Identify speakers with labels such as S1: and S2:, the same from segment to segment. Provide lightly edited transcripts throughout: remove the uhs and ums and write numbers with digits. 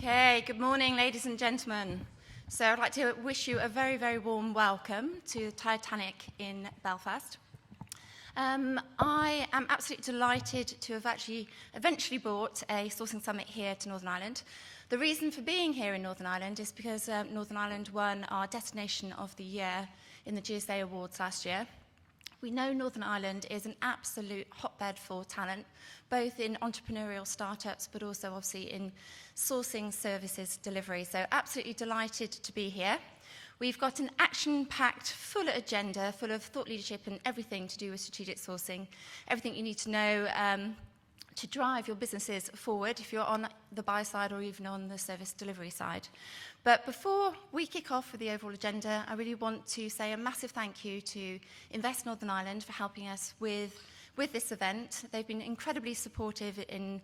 S1: Okay, good morning, ladies and gentlemen. So I'd like to wish you a very, very warm welcome to Titanic in Belfast. I am absolutely delighted to have eventually brought a sourcing summit here to Northern Ireland. The reason for being here in Northern Ireland is because Northern Ireland won our Destination of the Year in the GSA Awards last year. We know Northern Ireland is an absolute hotbed for talent, both in entrepreneurial startups, but also obviously in sourcing services delivery. So absolutely delighted to be here. We've got an action-packed, full agenda, full of thought leadership and everything to do with strategic sourcing, everything you need to know to drive your businesses forward if you're on the buy side or even on the service delivery side. But before we kick off with the overall agenda, I really want to say a massive thank you to Invest Northern Ireland for helping us with this event. They've been incredibly supportive in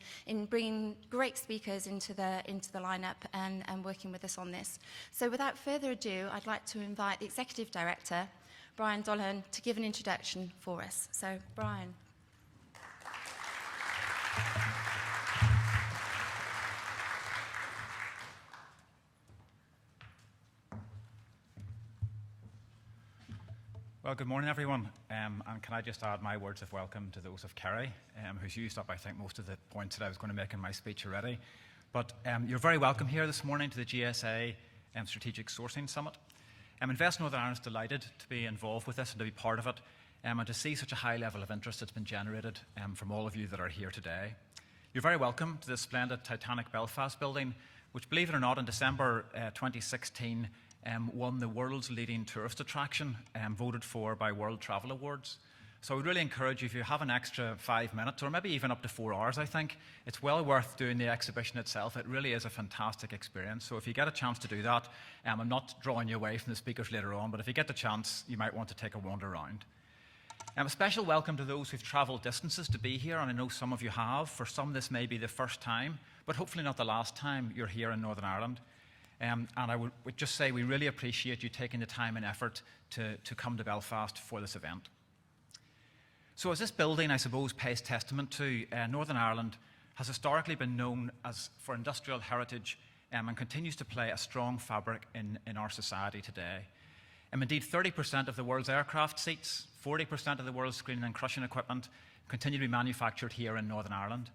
S1: bringing great speakers into the lineup and working with us on this. So without further ado, I'd like to invite the Executive Director, Brian Dolaghan, to give an introduction for us. So, Brian.
S2: Well, good morning, everyone. And can I just add my words of welcome to those of Kerry, who's used up, I think, most of the points that I was going to make in my speech already. But you're very welcome here this morning to the GSA Strategic Sourcing Summit. Invest Northern Ireland is delighted to be involved with this and to be part of it, and to see such a high level of interest that's been generated from all of you that are here today. You're very welcome to the splendid Titanic Belfast building, which, believe it or not, in December 2016, won the world's leading tourist attraction, voted for by World Travel Awards. So I would really encourage you, if you have an extra 5 minutes, or maybe even up to 4 hours, I think, it's well worth doing the exhibition itself. It really is a fantastic experience. So if you get a chance to do that, I'm not drawing you away from the speakers later on, but if you get the chance, you might want to take a wander around. A special welcome to those who've travelled distances to be here, and I know some of you have. For some, this may be the first time, but hopefully not the last time you're here in Northern Ireland. And I would just say we really appreciate you taking the time and effort to come to Belfast for this event. So as this building, I suppose, pays testament to, Northern Ireland has historically been known for industrial heritage and continues to play a strong fabric in our society today. Indeed, 30% of the world's aircraft seats, 40% of the world's screening and crushing equipment continue to be manufactured here in Northern Ireland.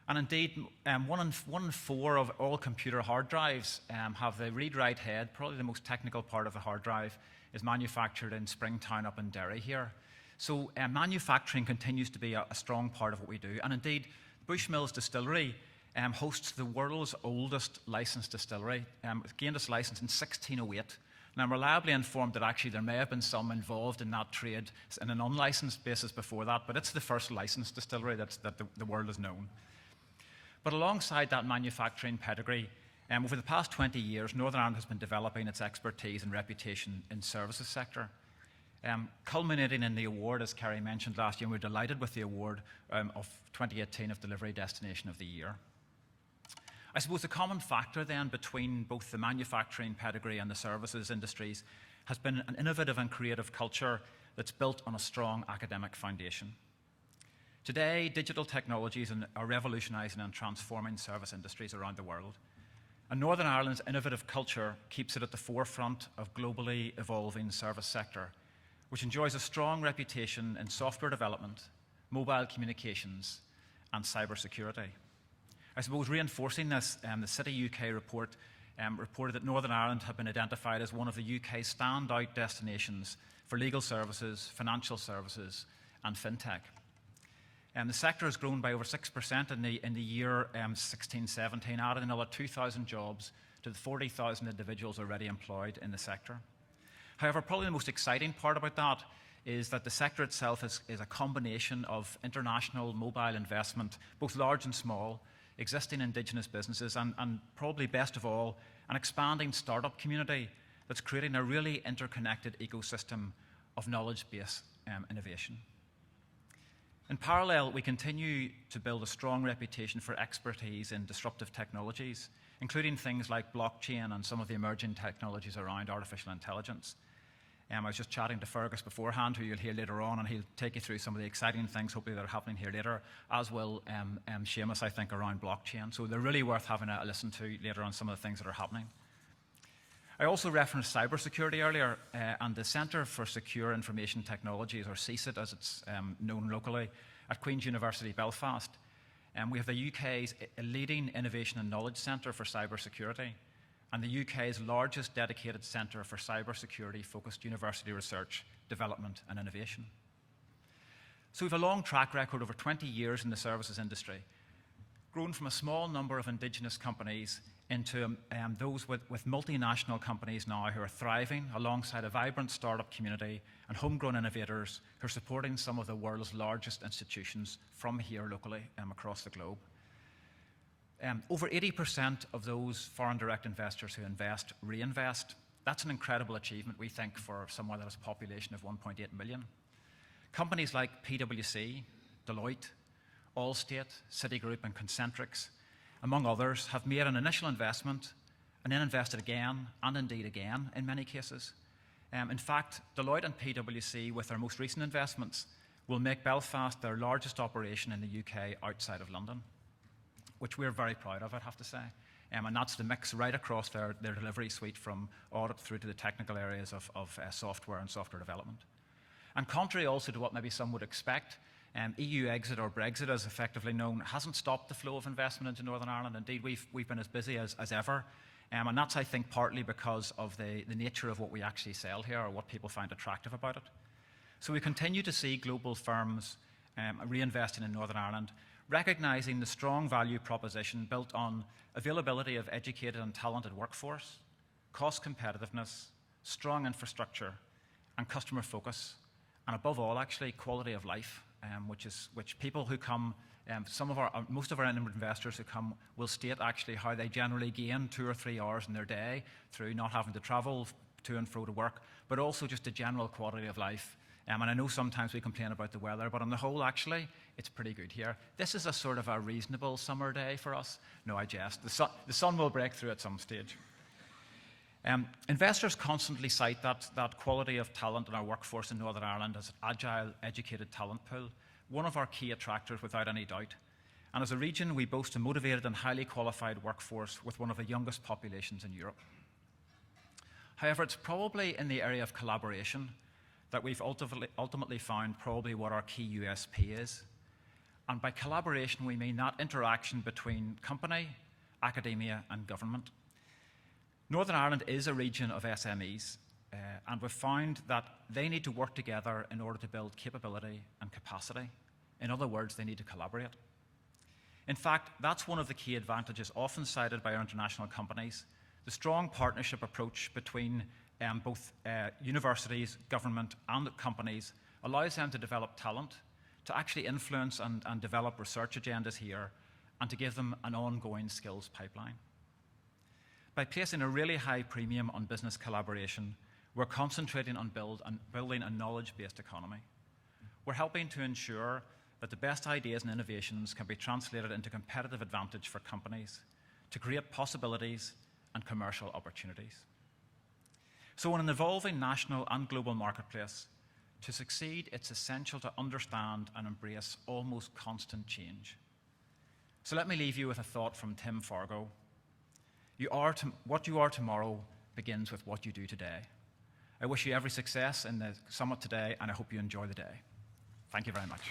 S2: And indeed, 1 in 4 of all computer hard drives have the read-write head. Probably the most technical part of the hard drive is manufactured in Springtown up in Derry here. So manufacturing continues to be a strong part of what we do. And indeed, Bushmills Distillery hosts the world's oldest licensed distillery. It gained its license in 1608. And I'm reliably informed that actually there may have been some involved in that trade in an unlicensed basis before that, but it's the first licensed distillery that the world has known. But alongside that manufacturing pedigree, over the past 20 years, Northern Ireland has been developing its expertise and reputation in the services sector, culminating in the award, as Kerry mentioned last year, and we're delighted with the award of 2018 of Delivery Destination of the Year. I suppose the common factor then between both the manufacturing pedigree and the services industries has been an innovative and creative culture that's built on a strong academic foundation. Today, digital technologies are revolutionising and transforming service industries around the world. And Northern Ireland's innovative culture keeps it at the forefront of globally evolving service sector, which enjoys a strong reputation in software development, mobile communications, and cybersecurity. I suppose reinforcing this, the City UK report reported that Northern Ireland had been identified as one of the UK's standout destinations for legal services, financial services, and fintech. The sector has grown by over 6% in the year 16-17, adding another 2,000 jobs to the 40,000 individuals already employed in the sector. However, probably the most exciting part about that is that the sector itself is a combination of international mobile investment, both large and small, existing indigenous businesses, and probably best of all, an expanding startup community that's creating a really interconnected ecosystem of knowledge-based innovation. In parallel, we continue to build a strong reputation for expertise in disruptive technologies, including things like blockchain and some of the emerging technologies around artificial intelligence. I was just chatting to Fergus beforehand, who you'll hear later on, and he'll take you through some of the exciting things, hopefully, that are happening here later, as will Seamus, I think, around blockchain. So they're really worth having a listen to later on some of the things that are happening. I also referenced cybersecurity earlier, and the Centre for Secure Information Technologies, or CSIT as it's known locally, at Queen's University, Belfast. We have the UK's leading innovation and knowledge centre for cybersecurity, and the UK's largest dedicated centre for cybersecurity-focused university research, development and innovation. So we have a long track record over 20 years in the services industry, grown from a small number of indigenous companies into those with multinational companies now who are thriving alongside a vibrant startup community and homegrown innovators who are supporting some of the world's largest institutions from here locally across the globe. Over 80% of those foreign direct investors who invest reinvest. That's an incredible achievement, we think, for somewhere that has a population of 1.8 million. Companies like PwC, Deloitte, Allstate, Citigroup and Concentrix, among others, have made an initial investment and then invested again and indeed again in many cases. In fact, Deloitte and PwC, with their most recent investments, will make Belfast their largest operation in the UK outside of London, which we're very proud of, I'd have to say. And that's the mix right across their delivery suite, from audit through to the technical areas of software and software development. And contrary also to what maybe some would expect, EU exit, or Brexit as effectively known, hasn't stopped the flow of investment into Northern Ireland. Indeed, we've been as busy as ever. And that's, I think, partly because of the nature of what we actually sell here, or what people find attractive about it. So we continue to see global firms reinvesting in Northern Ireland, recognising the strong value proposition built on availability of educated and talented workforce, cost competitiveness, strong infrastructure, and customer focus, and above all, actually, quality of life, which people who come, most of our investors who come will state actually how they generally gain 2 or 3 hours in their day through not having to travel to and fro to work, but also just a general quality of life. And I know sometimes we complain about the weather, but on the whole, actually, it's pretty good here. This is a sort of a reasonable summer day for us. No, I jest. The sun will break through at some stage. Investors constantly cite that quality of talent in our workforce in Northern Ireland as an agile, educated talent pool, one of our key attractors without any doubt. And as a region, we boast a motivated and highly qualified workforce with one of the youngest populations in Europe. However, it's probably in the area of collaboration that we've ultimately found probably what our key USP is. And by collaboration, we mean that interaction between company, academia, and government. Northern Ireland is a region of SMEs, and we've found that they need to work together in order to build capability and capacity. In other words, they need to collaborate. In fact, that's one of the key advantages often cited by our international companies. The strong partnership approach between both universities, government, and companies allows them to develop talent, to actually influence and develop research agendas here, and to give them an ongoing skills pipeline. By placing a really high premium on business collaboration, we're concentrating on building a knowledge-based economy. We're helping to ensure that the best ideas and innovations can be translated into competitive advantage for companies to create possibilities and commercial opportunities. So in an evolving national and global marketplace, to succeed, it's essential to understand and embrace almost constant change. So let me leave you with a thought from Tim Fargo. What you are tomorrow begins with what you do today. I wish you every success in the summit today, and I hope you enjoy the day. Thank you very much.